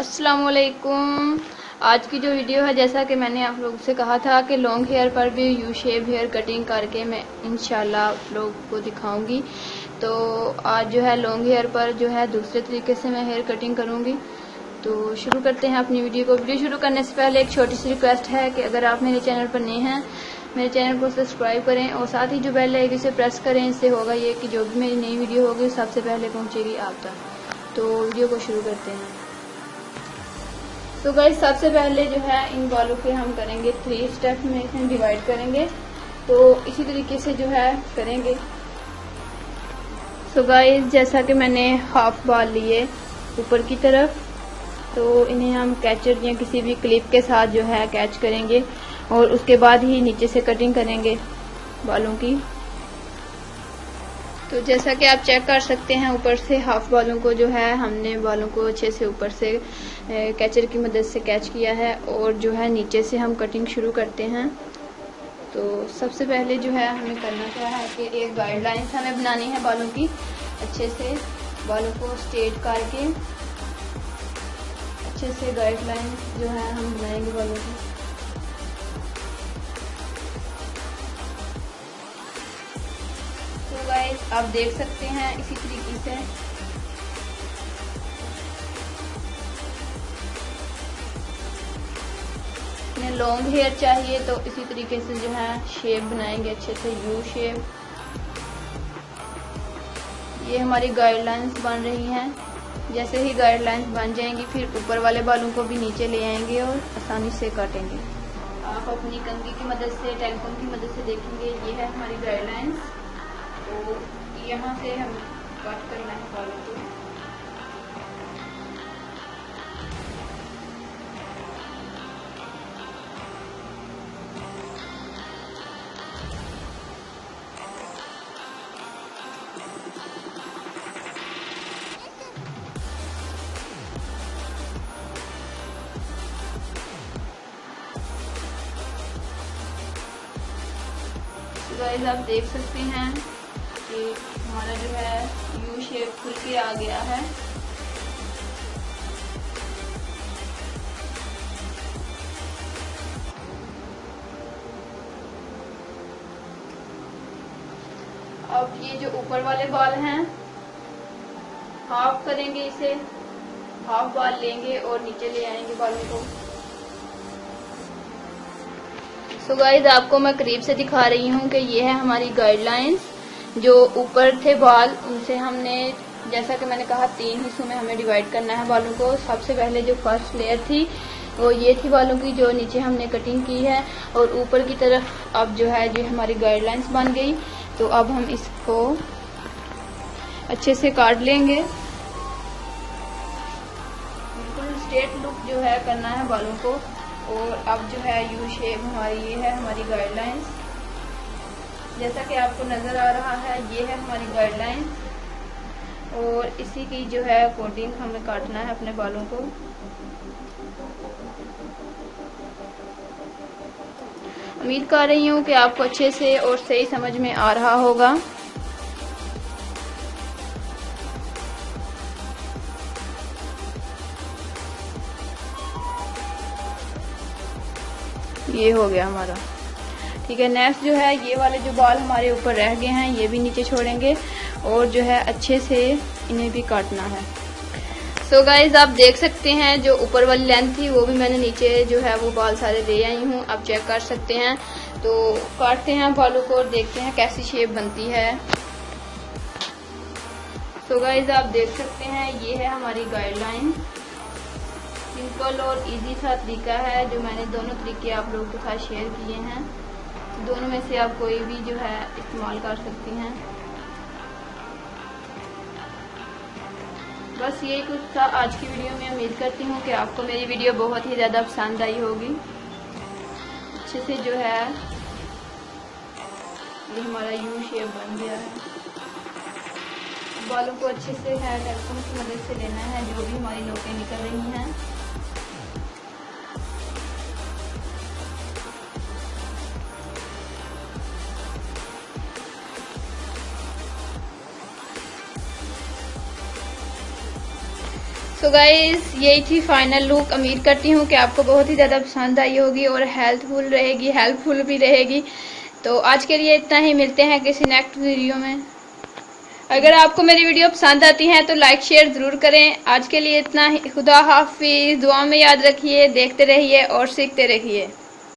अस्सलाम वालेकुम। आज की जो वीडियो है, जैसा कि मैंने आप लोगों से कहा था कि लॉन्ग हेयर पर भी यू शेप हेयर कटिंग करके मैं इंशाल्लाह आप लोगों को दिखाऊंगी। तो आज जो है लॉन्ग हेयर पर जो है दूसरे तरीके से मैं हेयर कटिंग करूंगी। तो शुरू करते हैं अपनी वीडियो को। वीडियो शुरू करने से पहले एक छोटी सी रिक्वेस्ट है कि अगर आप मेरे चैनल पर नए हैं, मेरे चैनल को सब्सक्राइब करें और साथ ही जो बेल आइकन उसे प्रेस करें। इससे होगा ये कि जो भी मेरी नई वीडियो होगी सबसे पहले पहुंचेगी आप तक। तो वीडियो को शुरू करते हैं। तो गाइस, सबसे पहले जो है इन बालों के हम करेंगे 3 स्टेप में इसे डिवाइड करेंगे। तो इसी तरीके से जो है करेंगे। तो गाइस, जैसा कि मैंने हाफ बाल लिए ऊपर की तरफ, तो इन्हें हम कैचर या किसी भी क्लिप के साथ जो है कैच करेंगे और उसके बाद ही नीचे से कटिंग करेंगे बालों की। तो जैसा कि आप चेक कर सकते हैं, ऊपर से हाफ बालों को जो है हमने बालों को अच्छे से ऊपर से कैचर की मदद से कैच किया है और जो है नीचे से हम कटिंग शुरू करते हैं। तो सबसे पहले जो है हमें करना क्या है कि एक गाइडलाइंस हमें बनानी है बालों की। अच्छे से बालों को स्ट्रेट करके अच्छे से गाइडलाइन जो है हम बनाएंगे बालों की। तो गाइस, आप देख सकते हैं इसी तरीके से लॉन्ग हेयर चाहिए तो इसी तरीके से जो है शेप बनाएंगे अच्छे से, यू शेप। ये हमारी गाइडलाइंस बन रही हैं। जैसे ही गाइडलाइंस बन जाएंगी फिर ऊपर वाले बालों को भी नीचे ले आएंगे और आसानी से काटेंगे। आप अपनी कंघी की मदद से, टेलीफोन की मदद से देखेंगे। ये है हमारी गाइडलाइंस। तो यहाँ से हम कट करना है बालों को। गाइस, आप देख सकते हैं कि हमारा जो है यू शेप खुल के आ गया है। अब ये जो ऊपर वाले बाल हैं हाफ करेंगे, इसे हाफ बाल लेंगे और नीचे ले आएंगे बालों को। सो गाइस, आपको मैं करीब से दिखा रही हूँ कि ये है हमारी गाइडलाइंस। जो ऊपर थे बाल उनसे हमने, जैसा कि मैंने कहा, 3 हिस्सों में हमें डिवाइड करना है बालों को। सबसे पहले जो फर्स्ट लेयर थी वो ये थी बालों की, जो नीचे हमने कटिंग की है। और ऊपर की तरफ अब जो है जो हमारी गाइडलाइंस बन गई। तो अब हम इसको अच्छे से काट लेंगे। बिल्कुल स्ट्रेट लुक जो है करना है बालों को। और अब जो है यू शेप हमारी, ये है हमारी गाइडलाइंस। जैसा कि आपको नजर आ रहा है, ये है हमारी गाइडलाइंस और इसी की जो है अकॉर्डिंग हमें काटना है अपने बालों को। उम्मीद कर रही हूँ कि आपको अच्छे से और सही समझ में आ रहा होगा। ये हो गया हमारा। ठीक है, नेक्स्ट जो है ये वाले जो बाल हमारे ऊपर रह गए हैं ये भी नीचे छोड़ेंगे और जो है अच्छे से इन्हें भी काटना है। सो गाइज, आप देख सकते हैं जो ऊपर वाली लेंथ थी वो भी मैंने नीचे जो है वो बाल सारे ले आई हूँ। आप चेक कर सकते हैं। तो काटते हैं बालों को और देखते हैं कैसी शेप बनती है। सो गाइज, आप देख सकते हैं ये है हमारी गाइडलाइन। सिंपल और इजी सा तरीका है जो मैंने दोनों तरीके आप लोगों के साथ शेयर किए हैं। दोनों में से आप कोई भी जो है इस्तेमाल कर सकती हैं। बस यही कुछ था आज की वीडियो में। उम्मीद करती हूँ कि आपको मेरी वीडियो बहुत ही ज़्यादा पसंद आई होगी। अच्छे से जो है ये हमारा यू शेप बन गया है। बालों को अच्छे से है टेलीफोन की मदद से लेना है, जो भी हमारी नोकें निकल रही हैं। तो गाइस यही थी फाइनल लुक। उम्मीद करती हूँ कि आपको बहुत ही ज़्यादा पसंद आई होगी और हेल्पफुल भी रहेगी। तो आज के लिए इतना ही, मिलते हैं किसी नेक्स्ट वीडियो में। अगर आपको मेरी वीडियो पसंद आती है तो लाइक शेयर ज़रूर करें। आज के लिए इतना ही, खुदा हाफिज़। दुआ में याद रखिए, देखते रहिए और सीखते रहिए।